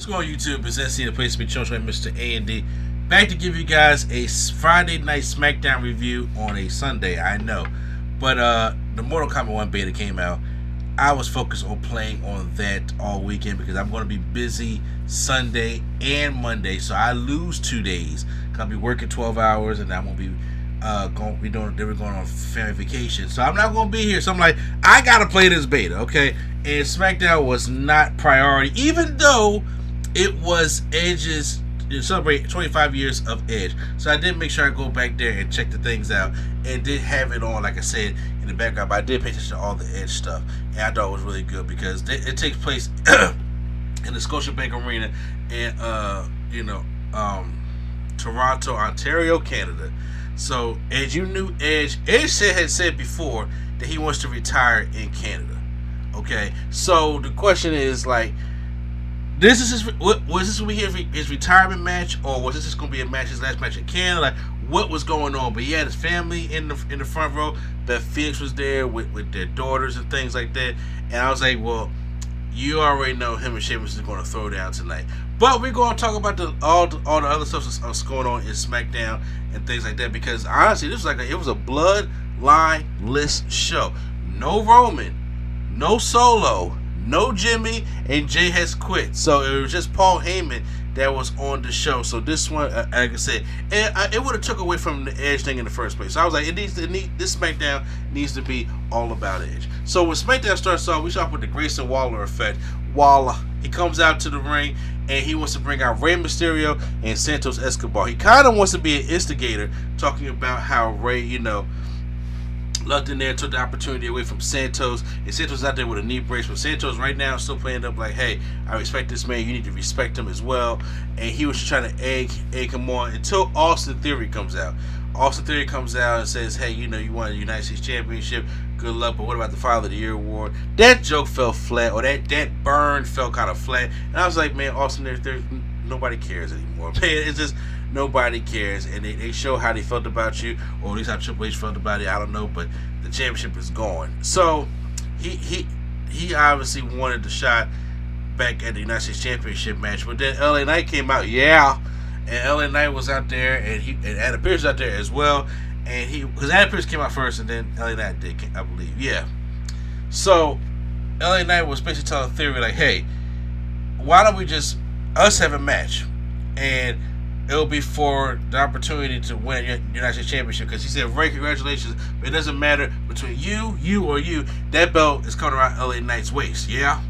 What's going on, YouTube? It's NC, the place to be chilling with Mr. A&D. Back to give you guys a Friday night Smackdown review on a Sunday, I know. But the Mortal Kombat 1 beta came out. I was focused on playing on that all weekend because I'm going to be busy Sunday and Monday. So I lose 2 days. I'll be working 12 hours and I'm going to be they were going on family vacation. So I'm not going to be here. So I'm like, I got to play this beta, okay? And Smackdown was not priority, even though it was Edge's celebrate 25 years of Edge. So I did make sure I go back there and check the things out, and did have it on, like I said, in the background. But I did pay attention to all the Edge stuff, and I thought it was really good because it takes place in the Scotiabank Arena in Toronto, Ontario, Canada. So as you knew, Edge had said before that he wants to retire in Canada. Okay, so the question is, like, was this going to be his retirement match, or was this just going to be his last match in Canada? Like, what was going on? But he had his family in the front row. That Phoenix was there with their daughters and things like that. And I was like, well, you already know him and Sheamus is going to throw down tonight. But we're going to talk about all the other stuff that's going on in SmackDown and things like that, because honestly, this was it was a bloodline-less show. No Roman, no Solo, no Jimmy, and Jay has quit. So it was just Paul Heyman that was on the show. So this one, like I said, it would have took away from the Edge thing in the first place. So I was like, this SmackDown needs to be all about Edge. So when SmackDown starts off, we start off with the Grayson Waller effect. Waller, he comes out to the ring and he wants to bring out Rey Mysterio and Santos Escobar. He kind of wants to be an instigator, talking about how Rey, lucked in there, took the opportunity away from Santos, and Santos out there with a knee brace. But Santos right now is still playing up like, hey, I respect this man, you need to respect him as well. And he was just trying to egg him on until Austin Theory comes out. Austin Theory comes out and says, hey, you won the United States Championship, good luck, but what about the Father of the Year award? That joke fell flat, or that burn fell kind of flat. And I was like, man, Austin, there's nobody cares anymore. Man, it's just nobody cares. And they show how they felt about you, or at least how Triple H felt about it. I don't know, but the championship is gone. So he obviously wanted the shot back at the United States Championship match. But then LA Knight came out, and LA Knight was out there, and Adam Pearce was out there as well. And because Adam Pearce came out first, and then LA Knight did, I believe, yeah. So LA Knight was basically telling Theory, like, hey, why don't we just us have a match, and it'll be for the opportunity to win your United States Championship. Because he said, Ray, congratulations, but it doesn't matter between you, or you. That belt is coming around LA Knight's waist, yeah?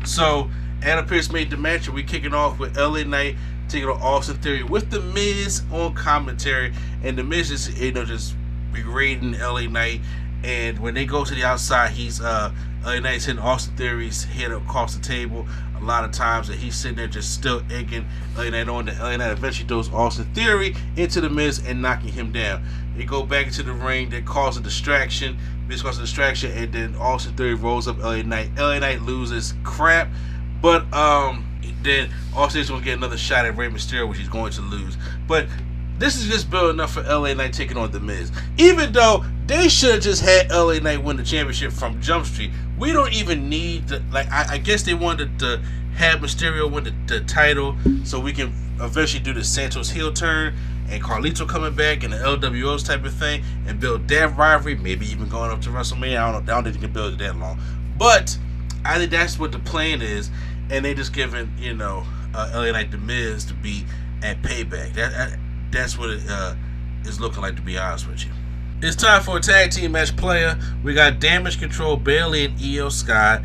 So Adam Pearce made the match, and we kicking off with LA Knight taking on Austin Theory with The Miz on commentary. And The Miz is, just berating LA Knight. And when they go to the outside, LA Knight's hitting Austin Theory's head across the table a lot of times, and he's sitting there just still egging LA Knight on. The LA Knight eventually throws Austin Theory into The Miz and knocking him down. They go back into the ring, they cause a distraction. Miz causes a distraction, and then Austin Theory rolls up LA Knight. LA Knight loses crap, but then Austin's going to get another shot at Rey Mysterio, which he's going to lose. But this is just building up for LA Knight taking on The Miz. Even though they should have just had LA Knight win the championship from Jump Street. We don't even need I guess they wanted to have Mysterio win the title so we can eventually do the Santos heel turn and Carlito coming back and the LWOs type of thing and build that rivalry, maybe even going up to WrestleMania. I don't think you can build it that long. But I think that's what the plan is, and they just giving, LA Knight The Miz to be at Payback. That's what it is looking like, to be honest with you. It's time for a tag team match, player. We got Damage Control, Bayley and Io Sky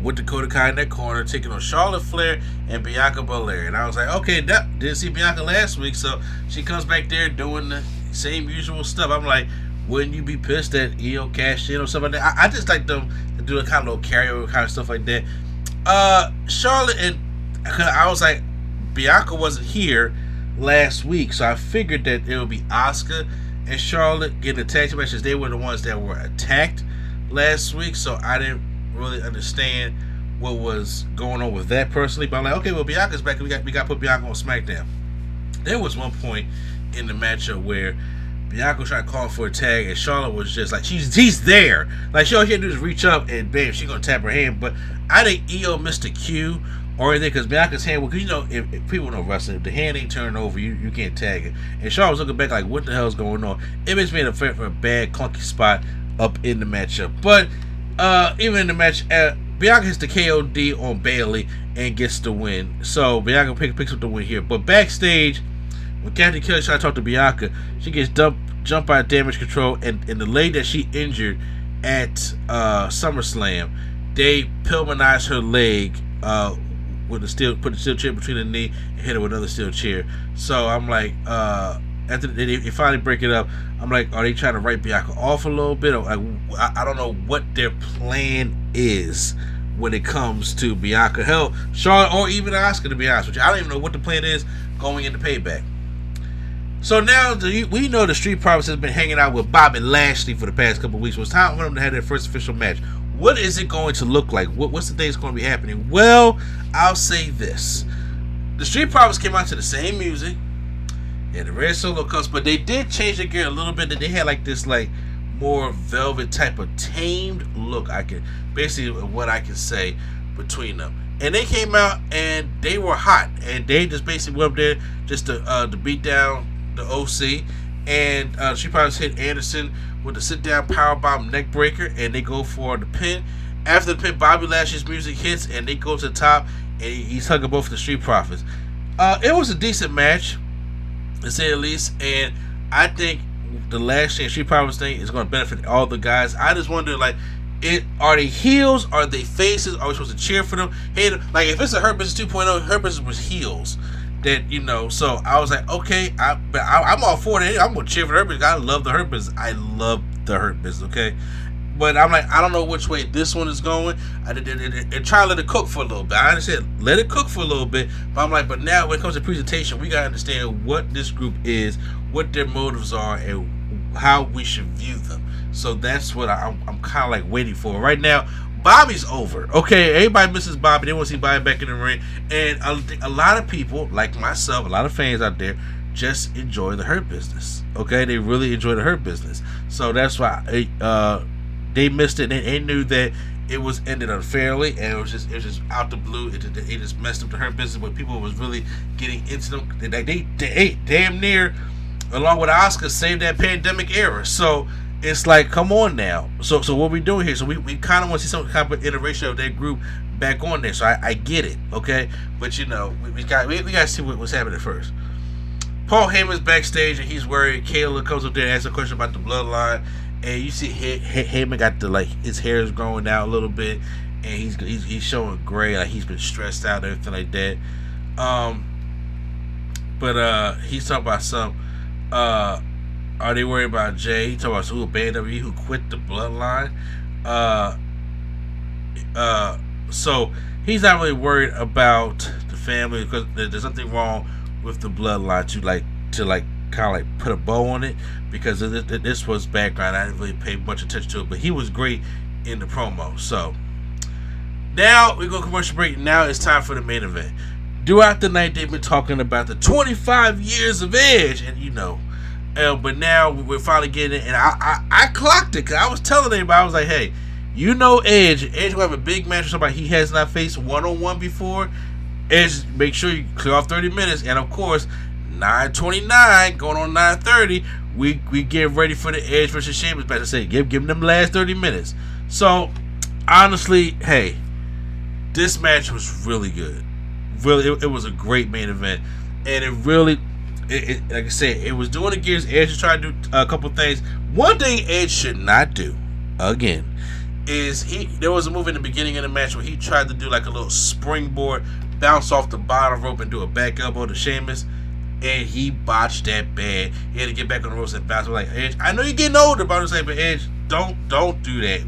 with Dakota Kai in that corner, taking on Charlotte Flair and Bianca Belair. And I was like, okay, didn't see Bianca last week, so she comes back there doing the same usual stuff. I'm like, wouldn't you be pissed that Io cashed in or something like that? I just like them to do a kind of little carryover kind of stuff like that. Charlotte and I was like, Bianca wasn't here last week, so I figured that it would be Asuka and Charlotte getting the tag team matches. They were the ones that were attacked last week, so I didn't really understand what was going on with that personally. But I'm like, okay, well, Bianca's back, and we got to put Bianca on SmackDown. There was one point in the matchup where Bianca was trying to call for a tag, and Charlotte was just like, he's there. Like, all she had to do is reach up, and bam, she's going to tap her hand. But I think Io missed a cue or anything, because Bianca's hand, because if people know wrestling, if the hand ain't turned over, you can't tag it. And Shaw was looking back like, what the hell is going on? It makes me in a bad, clunky spot up in the matchup. But even in the match, Bianca hits the KOD on Bayley and gets the win. So Bianca picks up the win here. But backstage, when Kathy Kelly tries to talk to Bianca, she gets jumped by Damage Control, and the lady that she injured at SummerSlam, they Pillmanized her leg with put the steel chair between the knee and hit her with another steel chair. So I'm like, after they finally break it up, I'm like, are they trying to write Bianca off a little bit? Or I don't know what their plan is when it comes to Bianca. Hell, Charlotte or even Asuka, to be honest with you. I don't even know what the plan is going into Payback. So now we know the Street Profits has been hanging out with Bobby Lashley for the past couple of weeks. So it's time for them to have their first official match. What is it going to look like? What's the things going to be happening? Well, I'll say this. The Street Profits came out to the same music. Yeah, the Red Solo Cups, but they did change the gear a little bit. They had like this more velvet type of tamed look. Basically what I can say between them. And they came out and they were hot. And they just basically went up there just to beat down the OC. And Street Profits hit Anderson with the sit-down powerbomb neck breaker, and they go for the pin. After the pin, Bobby Lashley's music hits, and they go to the top, and he's hugging both the Street Profits. It was a decent match, to say the least, and I think the Lashley and Street Profits thing is going to benefit all the guys. I just wonder, are they heels? Are they faces? Are we supposed to cheer for them? Hey, if it's a Hurt Business 2.0, Hurt Business was heels. So I was like, okay, I'm all for it. I'm gonna cheer for the Hurt Business. I love the Hurt Business. I love the Hurt Business. Okay, but I'm like, I don't know which way this one is going. I try to let it cook for a little bit. I understand, let it cook for a little bit. But I'm like, but now when it comes to presentation, we gotta understand what this group is, what their motives are, and how we should view them. So that's what I'm kind of waiting for right now. Bobby's over. Okay, everybody misses Bobby. They want to see Bobby back in the ring. And a lot of people, like myself, a lot of fans out there, just enjoy the Hurt Business. Okay, they really enjoy the Hurt Business. So that's why they missed it. And they knew that it was ended unfairly, and it was just out the blue. It just messed up the Hurt Business, but people was really getting into them. They damn near, along with Asuka, saved that pandemic era. So it's like, come on now. So what we doing here? So we kind of want to see some kind of iteration of that group back on there. So I get it, okay? But we got to see what's happening first. Paul Heyman's backstage and he's worried. Kayla comes up there and asks a question about the bloodline, and you see Heyman got his hair is growing out a little bit, and he's showing gray, he's been stressed out and everything like that. But he's talking about some. Are they worried about Jay? He talking about who abandoned WWE, who quit the bloodline. So he's not really worried about the family because there's nothing wrong with the bloodline to kind of put a bow on it, because this was background. I didn't really pay much attention to it, but he was great in the promo. So now we go commercial break. Now it's time for the main event. Throughout the night, they've been talking about the 25 years of Edge, and but now we're finally getting it, and I clocked it, because I was telling everybody, I was like, hey, Edge will have a big match with somebody he has not faced one-on-one before. Edge, make sure you clear off 30 minutes, and of course, 9:29, going on 9:30, we get ready for the Edge versus Sheamus match. I say, give them the last 30 minutes. So, honestly, hey, this match was really good. Really, it was a great main event, and it really... like I said, it was doing the gears. Edge was trying to do a couple things. One thing Edge should not do, again, is there was a move in the beginning of the match where he tried to do a little springboard, bounce off the bottom rope and do a back elbow to Sheamus, and he botched that bad. He had to get back on the ropes and bounce. Like, Edge, I know you're getting older, but I'm saying, but Edge, don't do that.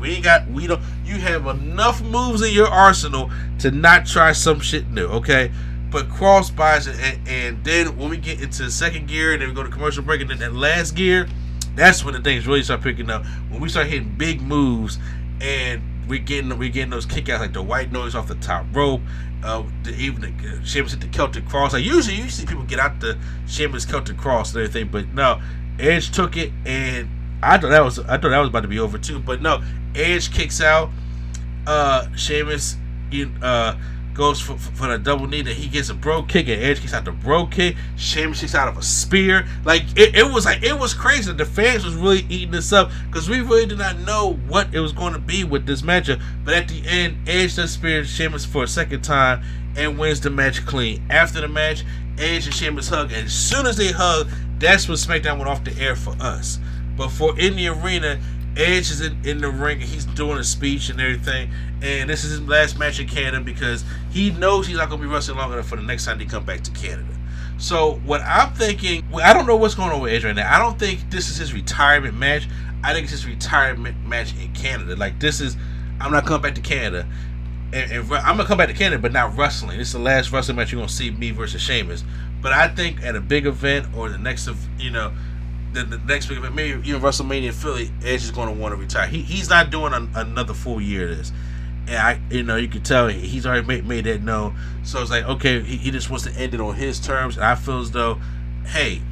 You have enough moves in your arsenal to not try some shit new, okay? But cross bodies, and then when we get into the second gear, and then we go to commercial break, and then that last gear, that's when the things really start picking up. When we start hitting big moves, and we're getting those kickouts, like the white noise off the top rope, Sheamus hit the Celtic Cross. Usually you see people get out the Sheamus Celtic Cross and everything, but no, Edge took it, and I thought that was about to be over too. But no, Edge kicks out. Sheamus goes for the double knee, that he gets a bro kick, and Edge kicks out the bro kick. Sheamus kicks out of a spear. Like it was crazy. The fans was really eating this up because we really did not know what it was going to be with this matchup. But at the end, Edge does spear Sheamus for a second time and wins the match clean. After the match, Edge and Sheamus hug, and as soon as they hug, that's when SmackDown went off the air for us. But for in the arena, Edge is in the ring and he's doing a speech and everything, and this is his last match in Canada because he knows he's not going to be wrestling long enough for the next time they come back to Canada. So what I'm thinking, I don't know what's going on with Edge right now. I don't think this is his retirement match. I think it's his retirement match in Canada. Like, this is, I'm not coming back to Canada, and I'm going to come back to Canada, but not wrestling. This is the last wrestling match you're going to see me versus Sheamus. But I think at a big event or the next of, the next big event, maybe even WrestleMania in Philly, Edge is going to want to retire. He's not doing another full year of this, and you can tell he's already made that known. So it's like, okay, he just wants to end it on his terms. And I feel as though, hey,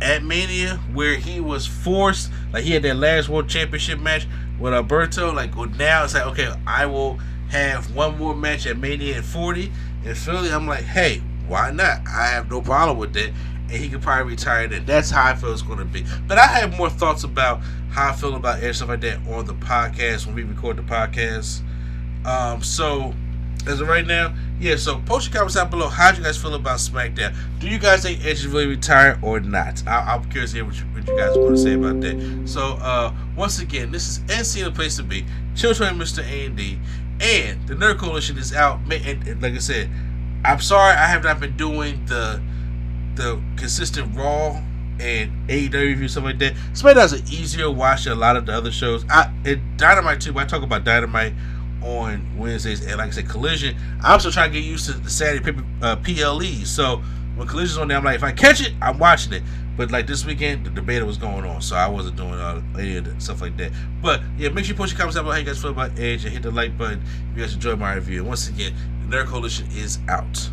at Mania, where he was forced, like he had that last World Championship match with Alberto, like, well, now it's like, okay, I will have one more match at Mania in 40 in Philly. I'm like, hey, why not? I have no problem with that. And he could probably retire then. That's how I feel it's going to be. But I have more thoughts about how I feel about Edge, stuff like that, on the podcast when we record the podcast. So, as of right now, yeah, so post your comments down below. How do you guys feel about SmackDown? Do you guys think Edge is really retired or not? I'm curious to hear what you guys want to say about that. So, once again, this is NC, the place to be. Children, Mr. A&D. And the Nerd Coalition is out. And like I said, I'm sorry I have not been doing the consistent Raw and AEW review, stuff like that. SmackDown's an easier watch than a lot of the other shows. And Dynamite too. I talk about Dynamite on Wednesdays, and like I said, Collision, I'm still trying to get used to the Saturday PLEs. So when Collision's on there, I'm like, if I catch it, I'm watching it. But like this weekend, the debate was going on, so I wasn't doing any of the stuff like that. But yeah, make sure you post your comments down below how you guys feel about Edge, and hit the like button if you guys enjoyed my review. And once again, the Nerd Coalition is out.